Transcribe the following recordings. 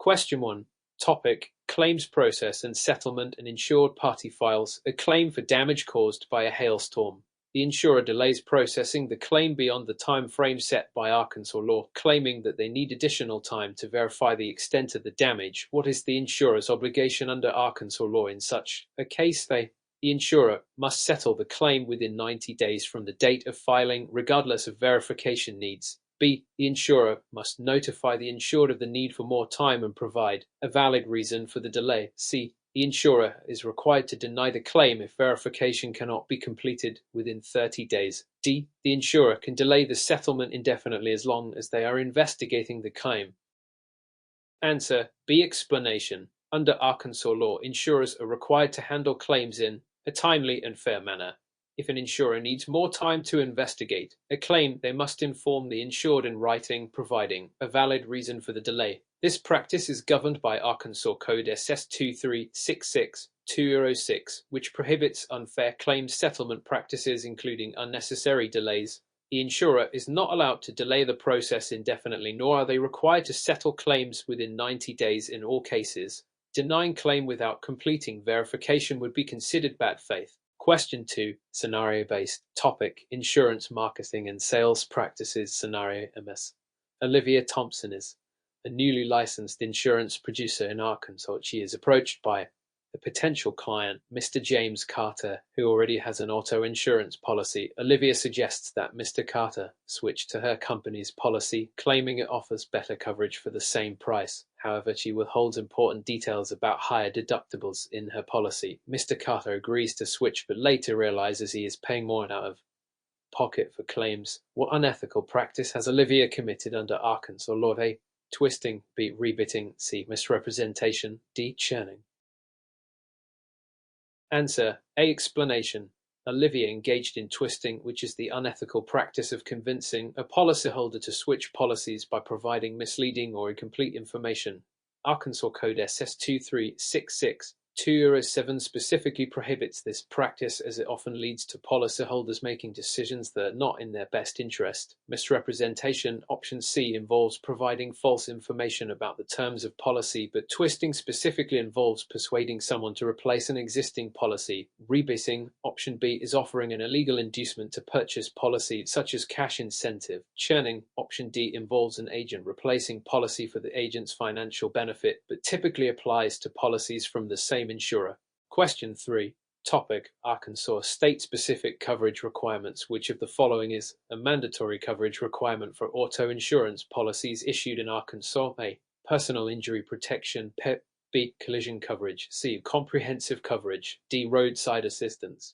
Question 1. Topic: Claims process and settlement and insured party files a claim for damage caused by a hailstorm. The insurer delays processing the claim beyond the time frame set by Arkansas law, claiming that they need additional time to verify the extent of the damage. What is the insurer's obligation under Arkansas law in such a case? The insurer must settle the claim within 90 days from the date of filing, regardless of verification needs. B. The insurer must notify the insured of the need for more time and provide a valid reason for the delay. C. The insurer is required to deny the claim if verification cannot be completed within 30 days. D. The insurer can delay the settlement indefinitely as long as they are investigating the claim. Answer B. Explanation. Under Arkansas law, insurers are required to handle claims in a timely and fair manner. If an insurer needs more time to investigate a claim, they must inform the insured in writing, providing a valid reason for the delay. This practice is governed by Arkansas Code SS 2366206, which prohibits unfair claims settlement practices, including unnecessary delays. The insurer is not allowed to delay the process indefinitely, nor are they required to settle claims within 90 days in all cases. Denying claim without completing verification would be considered bad faith. Question 2. Scenario-based. Topic: Insurance marketing and sales practices. Scenario MS. Olivia Thompson is a newly licensed insurance producer in Arkansas. She is approached by a potential client, Mr. James Carter, who already has an auto insurance policy. Olivia suggests that Mr. Carter switch to her company's policy, claiming it offers better coverage for the same price. However, she withholds important details about higher deductibles in her policy. Mr. Carter agrees to switch, but later realizes he is paying more out of pocket for claims. What unethical practice has Olivia committed under Arkansas law? A. Twisting. B. Rebitting. C. Misrepresentation. D. Churning. Answer A. Explanation. Olivia engaged in twisting, which is the unethical practice of convincing a policyholder to switch policies by providing misleading or incomplete information. Arkansas Code SS 2366207 specifically prohibits this practice, as it often leads to policyholders making decisions that are not in their best interest. Misrepresentation, option C, involves providing false information about the terms of policy, but twisting specifically involves persuading someone to replace an existing policy. Rebitting, option B, is offering an illegal inducement to purchase policy, such as cash incentive. Churning, option D, involves an agent replacing policy for the agent's financial benefit, but typically applies to policies from the same insurer. Question 3. Topic: Arkansas state-specific coverage requirements. Which of the following is a mandatory coverage requirement for auto insurance policies issued in Arkansas? A. Personal injury protection. B. Collision coverage. C. Comprehensive coverage. D. Roadside assistance.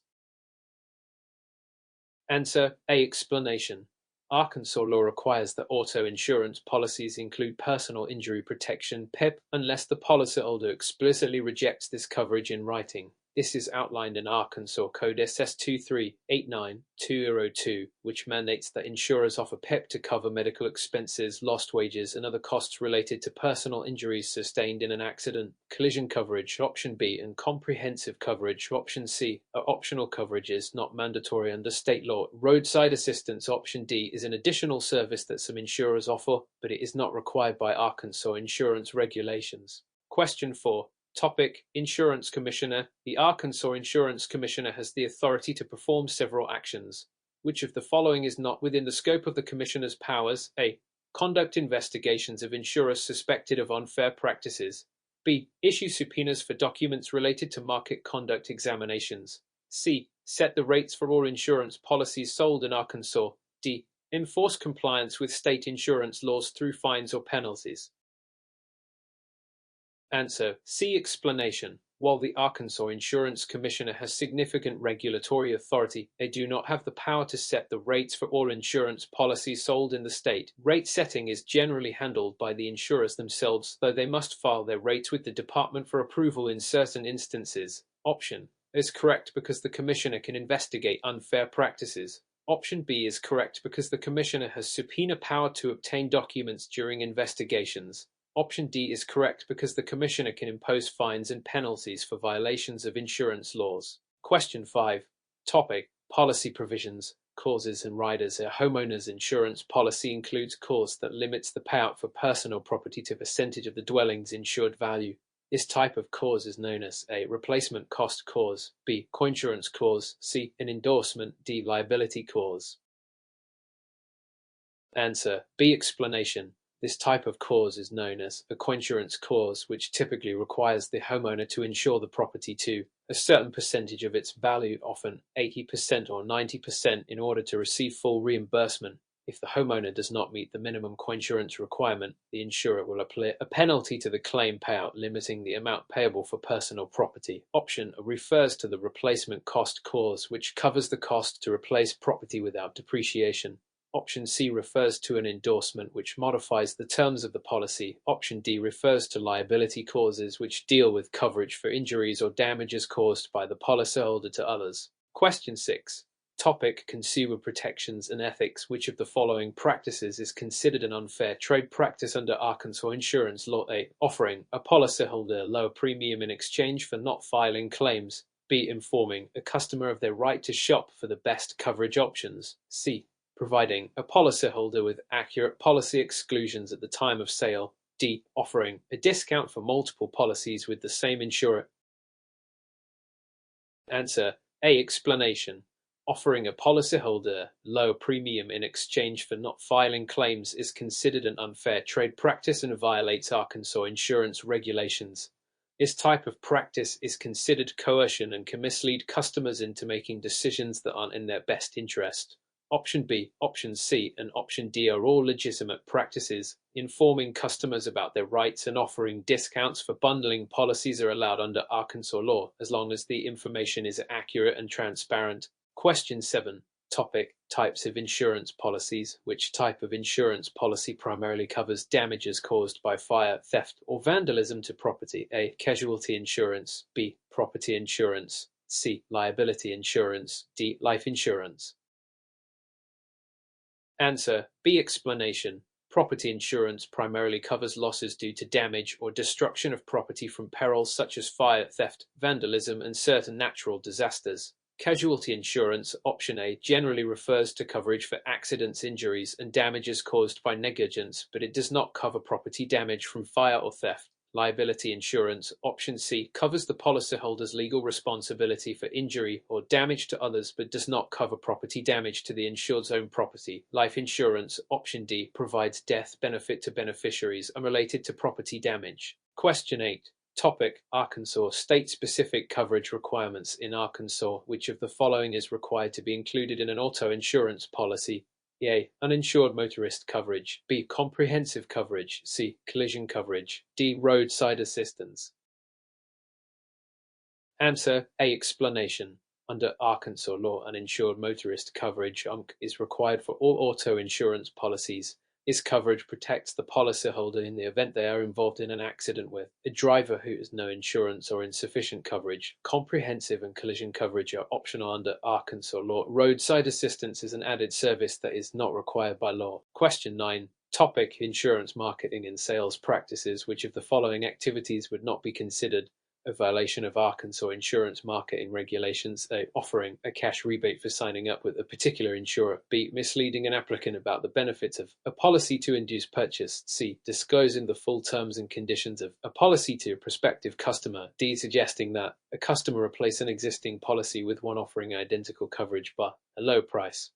Answer A. Explanation. Arkansas law requires that auto insurance policies include personal injury protection (PIP) unless the policyholder explicitly rejects this coverage in writing. This is outlined in Arkansas Code SS 2389202, which mandates that insurers offer PIP to cover medical expenses, lost wages, and other costs related to personal injuries sustained in an accident. Collision coverage, option B, and comprehensive coverage, option C, are optional coverages, not mandatory under state law. Roadside assistance, option D, is an additional service that some insurers offer, but it is not required by Arkansas insurance regulations. Question 4. Topic: Insurance Commissioner. The Arkansas Insurance Commissioner has the authority to perform several actions. Which of the following is not within the scope of the Commissioner's powers? A. Conduct investigations of insurers suspected of unfair practices. B. Issue subpoenas for documents related to market conduct examinations. C. Set the rates for all insurance policies sold in Arkansas. D. Enforce compliance with state insurance laws through fines or penalties. Answer C. Explanation. While the Arkansas Insurance Commissioner has significant regulatory authority, they do not have the power to set the rates for all insurance policies sold in the state. Rate setting is generally handled by the insurers themselves, though they must file their rates with the department for approval in certain instances. Option is correct because the Commissioner can investigate unfair practices. Option B is correct because the Commissioner has subpoena power to obtain documents during investigations. Option D is correct because the Commissioner can impose fines and penalties for violations of insurance laws. Question 5. Topic: Policy provisions. causes and riders. A homeowner's insurance policy includes cause that limits the payout for personal property to a percentage of the dwelling's insured value. This type of cause is known as a replacement cost cause, B. Coinsurance cause, C. An endorsement, D. Liability cause. Answer: B. Explanation. This type of cause is known as a coinsurance cause, which typically requires the homeowner to insure the property to a certain percentage of its value, often 80% or 90%, in order to receive full reimbursement. If the homeowner does not meet the minimum coinsurance requirement, the insurer will apply a penalty to the claim payout, limiting the amount payable for personal property. Option refers to the replacement cost cause, which covers the cost to replace property without depreciation. Option C refers to an endorsement, which modifies the terms of the policy. Option D refers to liability causes, which deal with coverage for injuries or damages caused by the policyholder to others. Question 6. Topic: Consumer protections and ethics. Which of the following practices is considered an unfair trade practice under Arkansas insurance law? A. Offering a policyholder a lower premium in exchange for not filing claims. B. Informing a customer of their right to shop for the best coverage options. C. Providing a policyholder with accurate policy exclusions at the time of sale. D. Offering a discount for multiple policies with the same insurer. Answer: A. Explanation. Offering a policyholder low premium in exchange for not filing claims is considered an unfair trade practice and violates Arkansas insurance regulations. This type of practice is considered coercion and can mislead customers into making decisions that aren't in their best interest. Option B, Option C, and Option D are all legitimate practices. Informing customers about their rights and offering discounts for bundling policies are allowed under Arkansas law, as long as the information is accurate and transparent. Question 7. Topic: Types of insurance policies. Which type of insurance policy primarily covers damages caused by fire, theft, or vandalism to property? A. Casualty insurance. B. Property insurance. C. Liability insurance. D. Life insurance. Answer: B. Explanation. Property insurance primarily covers losses due to damage or destruction of property from perils such as fire, theft, vandalism, and certain natural disasters. Casualty insurance, Option A, generally refers to coverage for accidents, injuries, and damages caused by negligence, but it does not cover property damage from fire or theft. Liability insurance, Option C, covers the policyholder's legal responsibility for injury or damage to others but does not cover property damage to the insured's own property. Life insurance, Option D, provides death benefit to beneficiaries unrelated to property damage. Question 8. Topic: Arkansas. State-specific coverage requirements. In Arkansas, which of the following is required to be included in an auto insurance policy? A. Uninsured motorist coverage. B. Comprehensive coverage. C. Collision coverage. D. Roadside assistance. Answer: A. Explanation. Under Arkansas law, uninsured motorist coverage is required for all auto insurance policies. This coverage protects the policyholder in the event they are involved in an accident with a driver who has no insurance or insufficient coverage. Comprehensive and collision coverage are optional under Arkansas law. Roadside assistance is an added service that is not required by law. Question 9. Topic: Insurance marketing and sales practices. Which of the following activities would not be considered a violation of Arkansas insurance marketing regulations? A. Offering a cash rebate for signing up with a particular insurer. B. Misleading an applicant about the benefits of a policy to induce purchase. C. Disclosing the full terms and conditions of a policy to a prospective customer. D. Suggesting that a customer replace an existing policy with one offering identical coverage but a low price.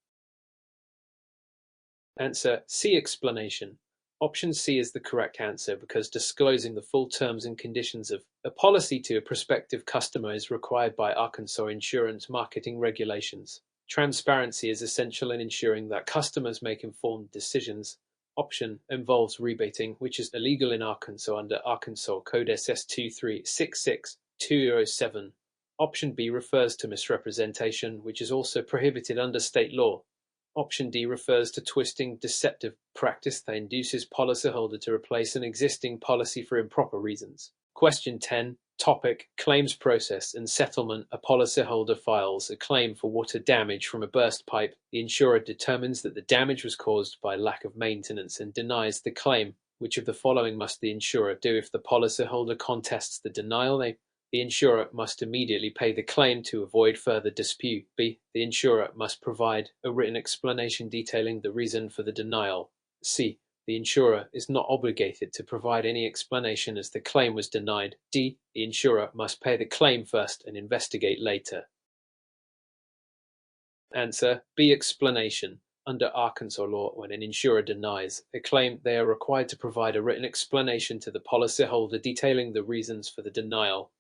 Answer: C. Explanation. Option C is the correct answer because disclosing the full terms and conditions of a policy to a prospective customer is required by Arkansas insurance marketing regulations. Transparency is essential in ensuring that customers make informed decisions. Option involves rebating, which is illegal in Arkansas under Arkansas Code SS 2366207. Option B refers to misrepresentation, which is also prohibited under state law. Option D refers to twisting, deceptive practice that induces policyholder to replace an existing policy for improper reasons. Question 10. Topic: Claims process and settlement. A policyholder files a claim for water damage from a burst pipe. The insurer determines that the damage was caused by lack of maintenance and denies the claim. Which of the following must the insurer do if the policyholder contests the denial? The insurer must immediately pay the claim to avoid further dispute. B. The insurer must provide a written explanation detailing the reason for the denial. C. The insurer is not obligated to provide any explanation as the claim was denied. D. The insurer must pay the claim first and investigate later. Answer B. Explanation. Under Arkansas law, when an insurer denies a claim, they are required to provide a written explanation to the policyholder detailing the reasons for the denial.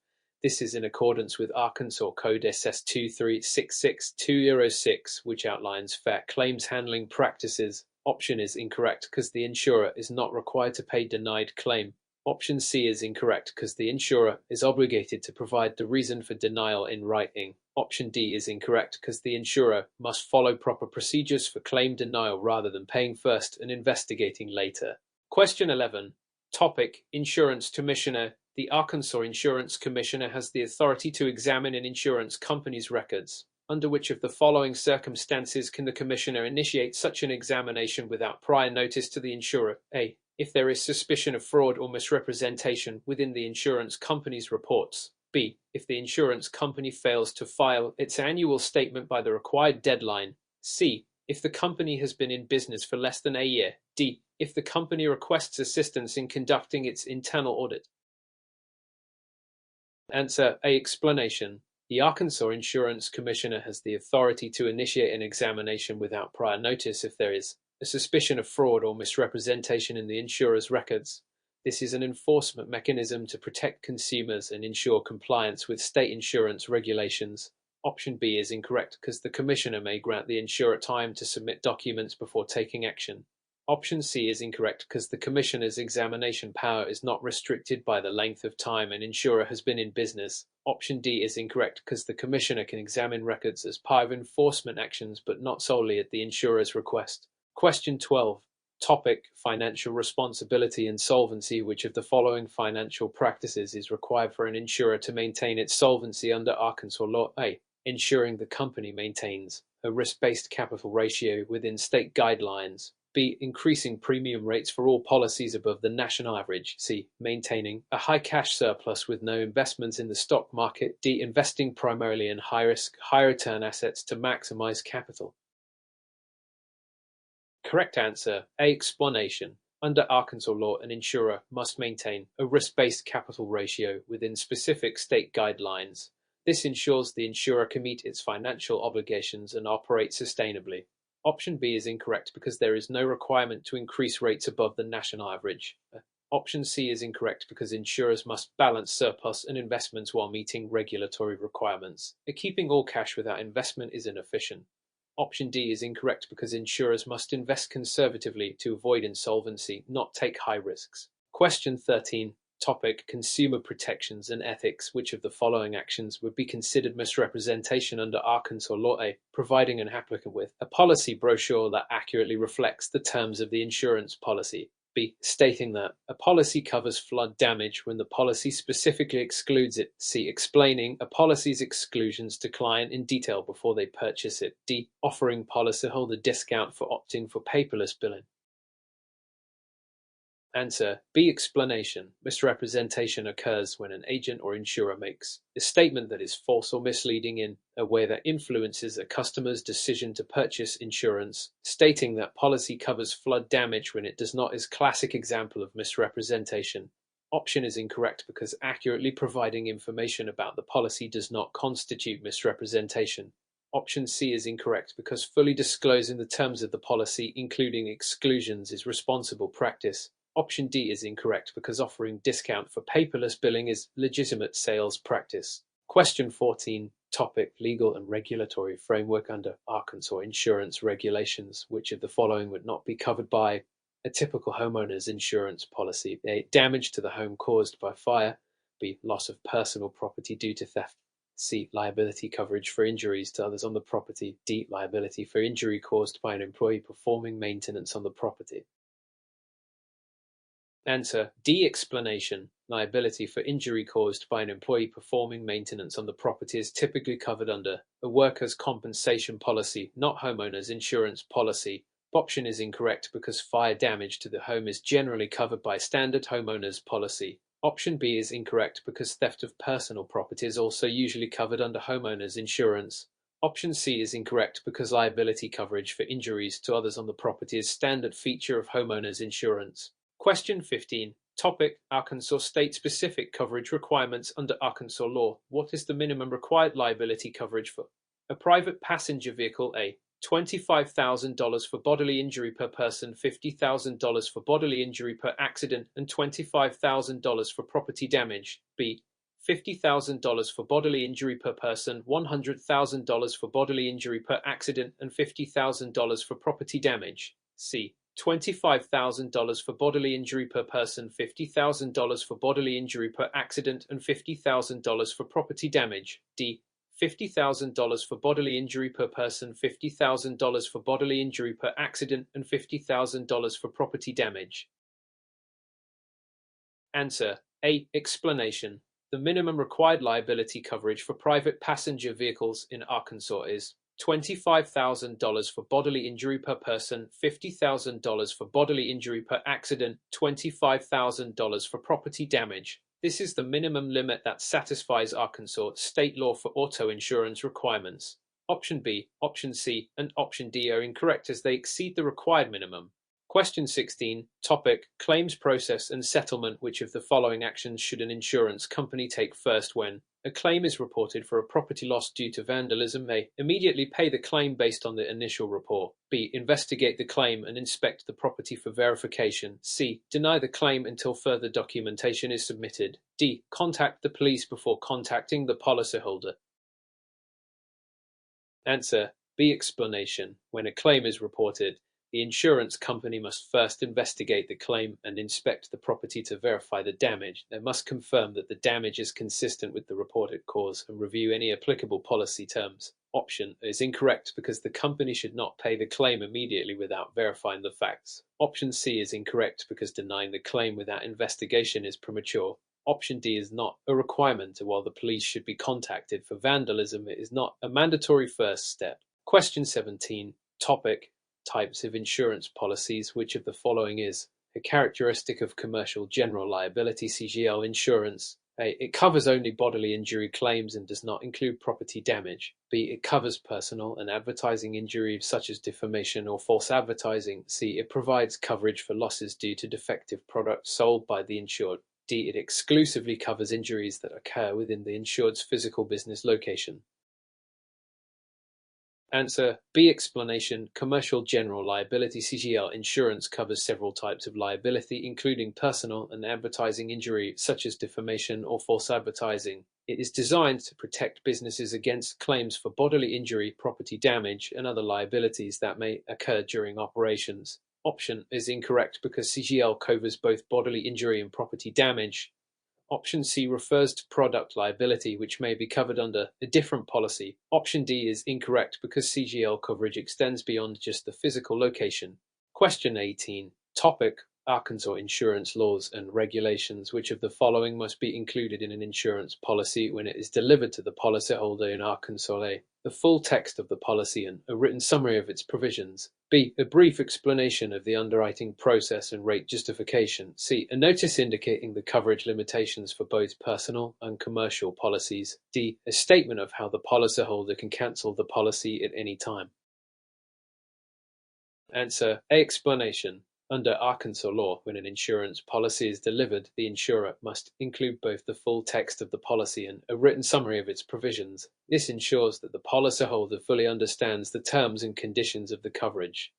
This is in accordance with Arkansas Code SS 2366206, which outlines fair claims handling practices. Option is incorrect because the insurer is not required to pay denied claim. Option C is incorrect because the insurer is obligated to provide the reason for denial in writing. Option D is incorrect because the insurer must follow proper procedures for claim denial rather than paying first and investigating later. Question 11. Topic: Insurance Commissioner. The Arkansas Insurance Commissioner has the authority to examine an insurance company's records. Under which of the following circumstances can the Commissioner initiate such an examination without prior notice to the insurer? A. If there is suspicion of fraud or misrepresentation within the insurance company's reports. B. If the insurance company fails to file its annual statement by the required deadline. C. If the company has been in business for less than a year. D. If the company requests assistance in conducting its internal audit. Answer A. Explanation. The Arkansas Insurance Commissioner has the authority to initiate an examination without prior notice if there is a suspicion of fraud or misrepresentation in the insurer's records. This is an enforcement mechanism to protect consumers and ensure compliance with state insurance regulations. Option B is incorrect because the Commissioner may grant the insurer time to submit documents before taking action. Option C is incorrect because the Commissioner's examination power is not restricted by the length of time an insurer has been in business. Option D is incorrect because the Commissioner can examine records as part of enforcement actions but not solely at the insurer's request. Question 12. Topic: Financial responsibility and solvency. Which of the following financial practices is required for an insurer to maintain its solvency under Arkansas law? A. Ensuring the company maintains a risk-based capital ratio within state guidelines. B. Increasing premium rates for all policies above the national average. C. Maintaining a high cash surplus with no investments in the stock market. D. Investing primarily in high-risk, high-return assets to maximize capital. Correct answer A. Explanation. Under Arkansas law, an insurer must maintain a risk-based capital ratio within specific state guidelines. This ensures the insurer can meet its financial obligations and operate sustainably. Option B is incorrect because there is no requirement to increase rates above the national average. Option C is incorrect because insurers must balance surplus and investments while meeting regulatory requirements. Keeping all cash without investment is inefficient. Option D is incorrect because insurers must invest conservatively to avoid insolvency, not take high risks. Question 13. Topic: Consumer protections and ethics. Which of the following actions would be considered misrepresentation under Arkansas law? A. Providing an applicant with a policy brochure that accurately reflects the terms of the insurance policy. B. Stating that a policy covers flood damage when the policy specifically excludes it. C. Explaining a policy's exclusions to client in detail before they purchase it. D. Offering policyholder discount for opting for paperless billing. Answer B. Explanation. Misrepresentation occurs when an agent or insurer makes a statement that is false or misleading in a way that influences a customer's decision to purchase insurance. Stating that policy covers flood damage when it does not is a classic example of misrepresentation. Option is incorrect because accurately providing information about the policy does not constitute misrepresentation. Option C is incorrect because fully disclosing the terms of the policy, including exclusions, is responsible practice. Option D is incorrect because offering discount for paperless billing is legitimate sales practice. Question 14. Topic: Legal and regulatory framework under Arkansas insurance regulations. Which of the following would not be covered by a typical homeowner's insurance policy? A. Damage to the home caused by fire. B. Loss of personal property due to theft. C. Liability coverage for injuries to others on the property. D. Liability for injury caused by an employee performing maintenance on the property. Answer D. Explanation. Liability for injury caused by an employee performing maintenance on the property is typically covered under a workers' compensation policy, not homeowners insurance policy. Option is incorrect because fire damage to the home is generally covered by standard homeowners policy. Option B is incorrect because theft of personal property is also usually covered under homeowners insurance. Option C is incorrect because liability coverage for injuries to others on the property is standard feature of homeowners insurance. Question 15. Topic: Arkansas state-specific coverage requirements under Arkansas law. What is the minimum required liability coverage for a private passenger vehicle? A. $25,000 for bodily injury per person, $50,000 for bodily injury per accident, and $25,000 for property damage. B. $50,000 for bodily injury per person, $100,000 for bodily injury per accident, and $50,000 for property damage. C. $25,000 for bodily injury per person, $50,000 for bodily injury per accident, and $50,000 for property damage. D. $50,000 for bodily injury per person, $50,000 for bodily injury per accident, and $50,000 for property damage. Answer: A. Explanation. The minimum required liability coverage for private passenger vehicles in Arkansas is $25,000 for bodily injury per person, $50,000 for bodily injury per accident, $25,000 for property damage. This is the minimum limit that satisfies Arkansas state law for auto insurance requirements. Option B, Option C, and Option D are incorrect as they exceed the required minimum. Question 16. Topic: Claims process and settlement. Which of the following actions should an insurance company take first when a claim is reported for a property loss due to vandalism? A. Immediately pay the claim based on the initial report. B. Investigate the claim and inspect the property for verification. C. Deny the claim until further documentation is submitted. D. Contact the police before contacting the policyholder. Answer: B. Explanation. When a claim is reported, the insurance company must first investigate the claim and inspect the property to verify the damage. They must confirm that the damage is consistent with the reported cause and review any applicable policy terms. Option is incorrect because the company should not pay the claim immediately without verifying the facts. Option C is incorrect because denying the claim without investigation is premature. Option D is not a requirement, while the police should be contacted for vandalism. It is not a mandatory first step. Question 17. Topic: Types of insurance policies. Which of the following is a characteristic of commercial general liability (CGL) insurance? A. It covers only bodily injury claims and does not include property damage. B. It covers personal and advertising injury such as defamation or false advertising. C. It provides coverage for losses due to defective products sold by the insured. D. It exclusively covers injuries that occur within the insured's physical business location. Answer: B. Explanation. Commercial general liability (CGL) insurance covers several types of liability, including personal and advertising injury, such as defamation or false advertising. It is designed to protect businesses against claims for bodily injury, property damage, and other liabilities that may occur during operations. Option is incorrect because CGL covers both bodily injury and property damage. Option C refers to product liability, which may be covered under a different policy. Option D is incorrect because CGL coverage extends beyond just the physical location. Question 18. Topic: Arkansas insurance laws and regulations. Which of the following must be included in an insurance policy when it is delivered to the policyholder in Arkansas? A. The full text of the policy and a written summary of its provisions. B. A brief explanation of the underwriting process and rate justification. C. A notice indicating the coverage limitations for both personal and commercial policies. D. A statement of how the policyholder can cancel the policy at any time. Answer: A. Explanation. Under Arkansas law, when an insurance policy is delivered, the insurer must include both the full text of the policy and a written summary of its provisions. This ensures that the policyholder fully understands the terms and conditions of the coverage.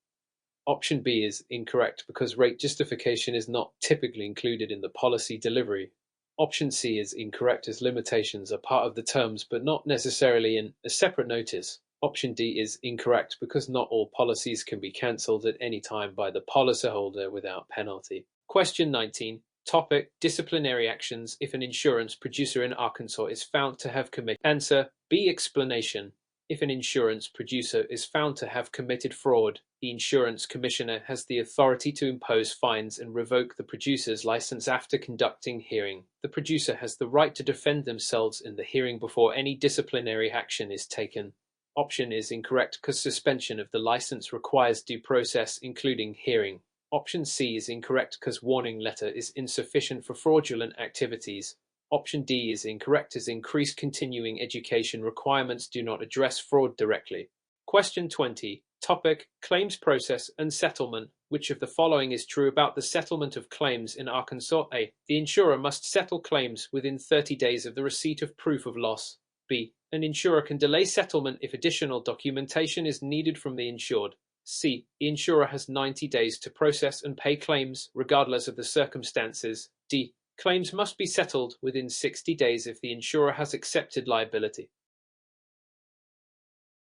Option B is incorrect because rate justification is not typically included in the policy delivery. Option C is incorrect as limitations are part of the terms but not necessarily in a separate notice. Option D is incorrect because not all policies can be cancelled at any time by the policyholder without penalty. Question 19. Topic: Disciplinary actions if an insurance producer in Arkansas is found to have committed. Answer: B. Explanation. If an insurance producer is found to have committed fraud, the insurance commissioner has the authority to impose fines and revoke the producer's license after conducting hearing. The producer has the right to defend themselves in the hearing before any disciplinary action is taken. Option is incorrect because suspension of the license requires due process, including hearing. Option C is incorrect because warning letter is insufficient for fraudulent activities. Option D is incorrect as increased continuing education requirements do not address fraud directly. Question 20. Topic: Claims process and settlement. Which of the following is true about the settlement of claims in Arkansas? A. The insurer must settle claims within 30 days of the receipt of proof of loss. B. An insurer can delay settlement if additional documentation is needed from the insured. C. The insurer has 90 days to process and pay claims, regardless of the circumstances. D. Claims must be settled within 60 days if the insurer has accepted liability.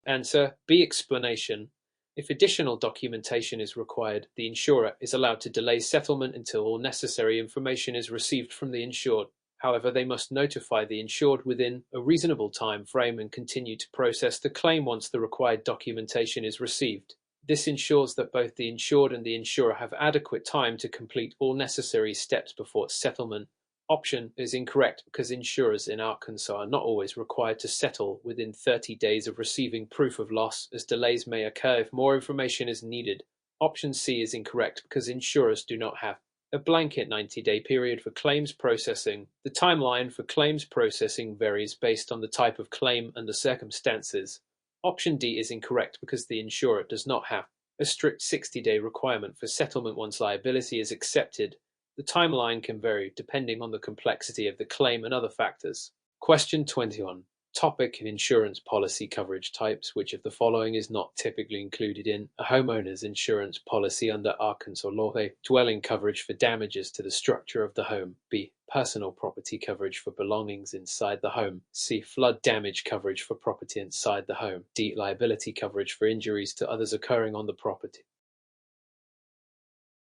Answer B. Explanation. If additional documentation is required, the insurer is allowed to delay settlement until all necessary information is received from the insured. However, they must notify the insured within a reasonable time frame and continue to process the claim once the required documentation is received. This ensures that both the insured and the insurer have adequate time to complete all necessary steps before settlement. Option is incorrect because insurers in Arkansas are not always required to settle within 30 days of receiving proof of loss, as delays may occur if more information is needed. Option C is incorrect because insurers do not have a blanket 90-day period for claims processing. The timeline for claims processing varies based on the type of claim and the circumstances. Option D is incorrect because the insurer does not have a strict 60-day requirement for settlement once liability is accepted. The timeline can vary depending on the complexity of the claim and other factors. Question 21. Topic: Insurance policy coverage types. Which of the following is not typically included in a homeowner's insurance policy under Arkansas law? A. Dwelling coverage for damages to the structure of the home. B. Personal property coverage for belongings inside the home. C. Flood damage coverage for property inside the home. D. Liability coverage for injuries to others occurring on the property.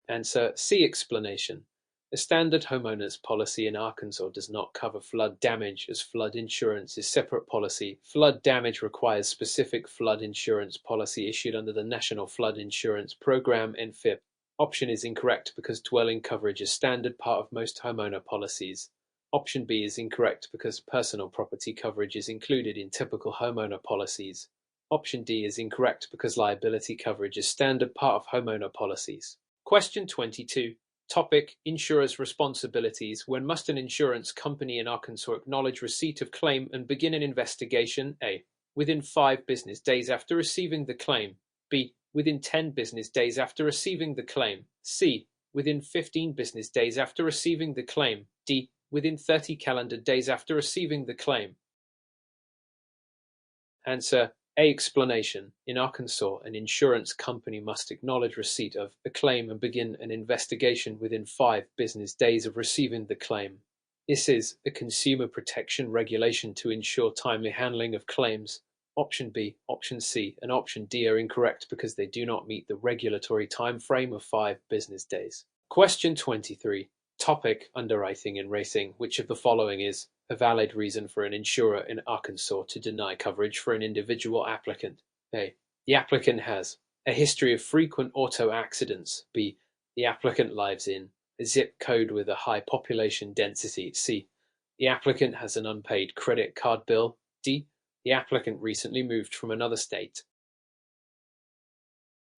Answer C. Explanation. A standard homeowners policy in Arkansas does not cover flood damage, as flood insurance is a separate policy. Flood damage requires specific flood insurance policy issued under the National Flood Insurance Program (NFIP). Option is incorrect because dwelling coverage is standard part of most homeowner policies. Option B is incorrect because personal property coverage is included in typical homeowner policies. Option D is incorrect because liability coverage is standard part of homeowner policies. Question 22. Topic: Insurer's responsibilities. When must an insurance company in Arkansas acknowledge receipt of claim and begin an investigation? A. Within 5 business days after receiving the claim. B. Within 10 business days after receiving the claim. C. Within 15 business days after receiving the claim. D. Within 30 calendar days after receiving the claim. Answer A. Explanation. In Arkansas, an insurance company must acknowledge receipt of a claim and begin an investigation within 5 business days of receiving the claim. This is a consumer protection regulation to ensure timely handling of claims. Option B, Option C, and Option D are incorrect because they do not meet the regulatory time frame of 5 business days. Question 23. Topic: Underwriting and rating. Which of the following is a valid reason for an insurer in Arkansas to deny coverage for an individual applicant? A. The applicant has a history of frequent auto accidents. B. The applicant lives in a zip code with a high population density. C. The applicant has an unpaid credit card bill. D. The applicant recently moved from another state.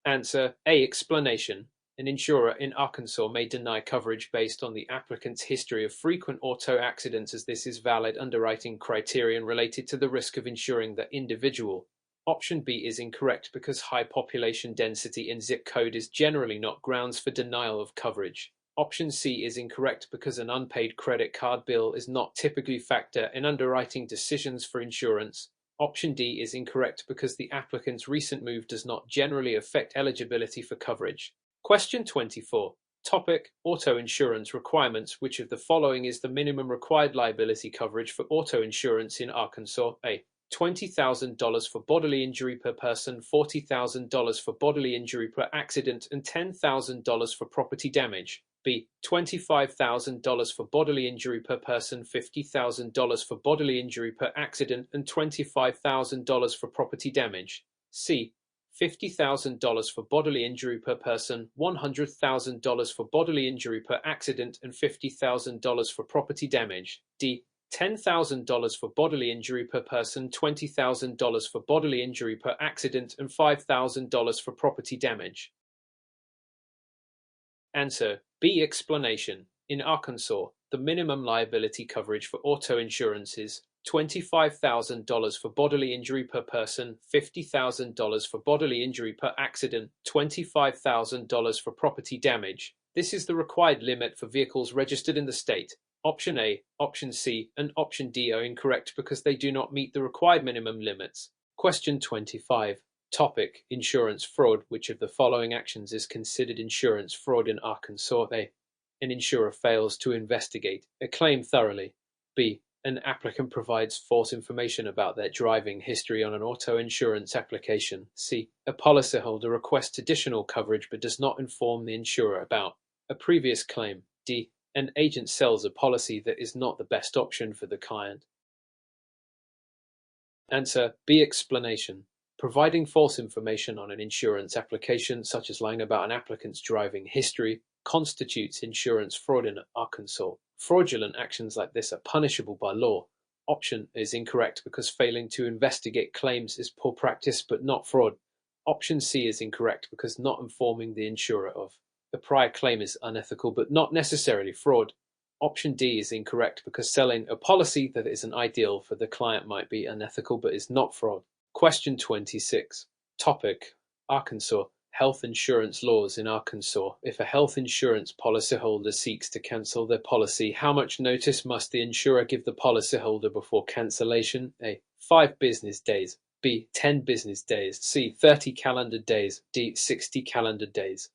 Answer A. Explanation. An insurer in Arkansas may deny coverage based on the applicant's history of frequent auto accidents, as this is valid underwriting criterion related to the risk of insuring the individual. Option B is incorrect because high population density and zip code is generally not grounds for denial of coverage. Option C is incorrect because an unpaid credit card bill is not typically a factor in underwriting decisions for insurance. Option D is incorrect because the applicant's recent move does not generally affect eligibility for coverage. Question 24. Topic: Auto insurance requirements. Which of the following is the minimum required liability coverage for auto insurance in Arkansas? A. $20,000 for bodily injury per person, $40,000 for bodily injury per accident, and $10,000 for property damage. B. $25,000 for bodily injury per person, $50,000 for bodily injury per accident, and $25,000 for property damage. C. $50,000 for bodily injury per person, $100,000 for bodily injury per accident, and $50,000 for property damage. D. $10,000 for bodily injury per person, $20,000 for bodily injury per accident, and $5,000 for property damage. Answer B. Explanation. In Arkansas, the minimum liability coverage for auto insurance is $25,000 for bodily injury per person, $50,000 for bodily injury per accident, $25,000 for property damage. This is the required limit for vehicles registered in the state. Option A, Option C, and Option D are incorrect because they do not meet the required minimum limits. Question 25. Topic: Insurance fraud. Which of the following actions is considered insurance fraud in Arkansas? A. An insurer fails to investigate a claim thoroughly. B. An applicant provides false information about their driving history on an auto insurance application. C. A policyholder requests additional coverage but does not inform the insurer about a previous claim. D. An agent sells a policy that is not the best option for the client. Answer B. Explanation. Providing false information on an insurance application, such as lying about an applicant's driving history, constitutes insurance fraud in Arkansas. Fraudulent actions like this are punishable by law. Option is incorrect because failing to investigate claims is poor practice but not fraud. Option C is incorrect because not informing the insurer of a prior claim is unethical but not necessarily fraud. Option D is incorrect because selling a policy that isn't ideal for the client might be unethical but is not fraud. Question 26. Topic: Arkansas. Health insurance laws in Arkansas. If a health insurance policyholder seeks to cancel their policy, how much notice must the insurer give the policyholder before cancellation? A. 5 business days. B. 10 business days. C. 30 calendar days. D. 60 calendar days.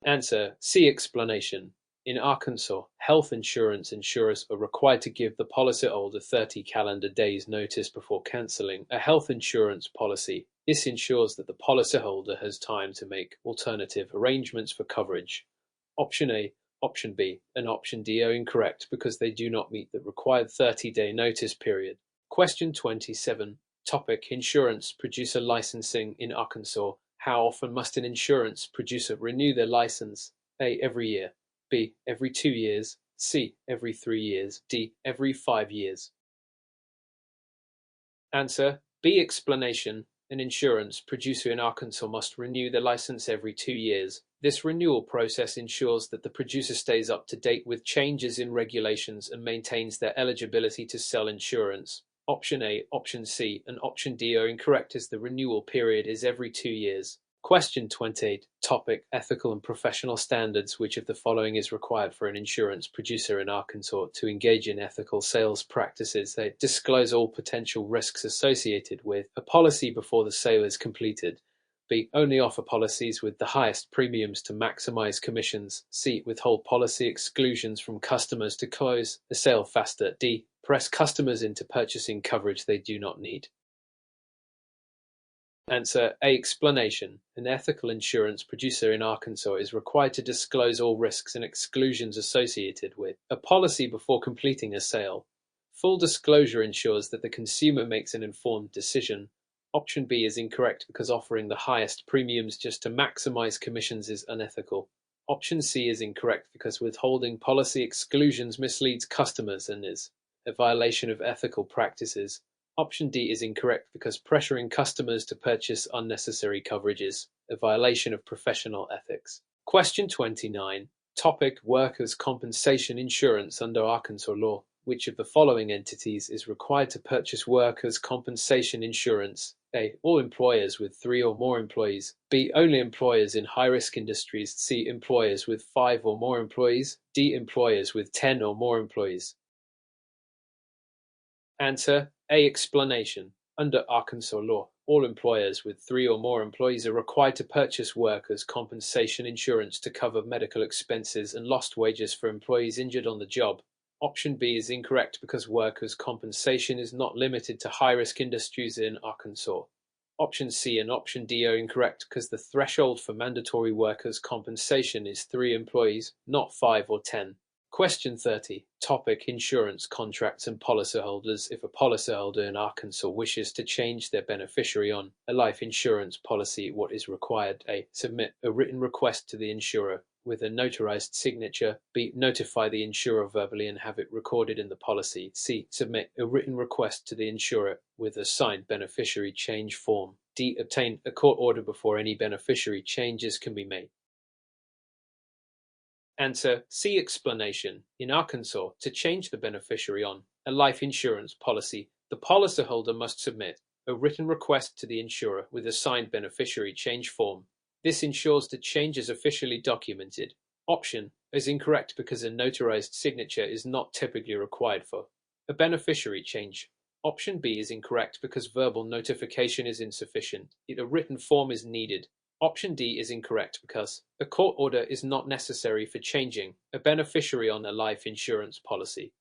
Answer C. Explanation. In Arkansas, health insurance insurers are required to give the policyholder 30 calendar days notice before cancelling a health insurance policy. This ensures that the policyholder has time to make alternative arrangements for coverage. Option A, Option B, and Option D are incorrect because they do not meet the required 30-day notice period. Question 27. Topic: Insurance producer licensing in Arkansas. How often must an insurance producer renew their license? A. Every year. B. Every 2 years. C. Every 3 years. D. Every 5 years. Answer B. Explanation. An insurance producer in Arkansas must renew their license every 2 years. This renewal process ensures that the producer stays up to date with changes in regulations and maintains their eligibility to sell insurance. Option A, Option C, and Option D are incorrect as the renewal period is every 2 years. Question 28. Topic: Ethical and professional standards. Which of the following is required for an insurance producer in Arkansas to engage in ethical sales practices? They disclose all potential risks associated with a policy before the sale is completed. B. Only offer policies with the highest premiums to maximize commissions. C. Withhold policy exclusions from customers to close the sale faster. D. Press customers into purchasing coverage they do not need. Answer A. Explanation. An ethical insurance producer in Arkansas is required to disclose all risks and exclusions associated with a policy before completing a sale. Full disclosure ensures that the consumer makes an informed decision. Option B is incorrect because offering the highest premiums just to maximize commissions is unethical. Option C is incorrect because withholding policy exclusions misleads customers and is a violation of ethical practices. Option D is incorrect because pressuring customers to purchase unnecessary coverage is a violation of professional ethics. Question 29. Topic: Workers' compensation insurance under Arkansas law. Which of the following entities is required to purchase workers' compensation insurance? A. All employers with 3 or more employees. B. Only employers in high-risk industries. C. Employers with 5 or more employees. D. Employers with 10 or more employees. Answer A. Explanation. Under Arkansas law, all employers with 3 or more employees are required to purchase workers' compensation insurance to cover medical expenses and lost wages for employees injured on the job. Option B is incorrect because workers' compensation is not limited to high-risk industries in Arkansas. Option C and Option D are incorrect because the threshold for mandatory workers' compensation is 3 employees, not 5 or 10. Question 30. Topic: Insurance contracts and policyholders. If a policyholder in Arkansas wishes to change their beneficiary on a life insurance policy, what is required? A. Submit a written request to the insurer with a notarized signature. B. Notify the insurer verbally and have it recorded in the policy. C. Submit a written request to the insurer with a signed beneficiary change form. D. Obtain a court order before any beneficiary changes can be made. Answer: see explanation. In Arkansas, to change the beneficiary on a life insurance policy, the policyholder must submit a written request to the insurer with a signed beneficiary change form. This ensures the change is officially documented. Option is incorrect because a notarized signature is not typically required for a beneficiary change. Option B is incorrect because verbal notification is insufficient. A written form is needed. Option D is incorrect because a court order is not necessary for changing a beneficiary on a life insurance policy.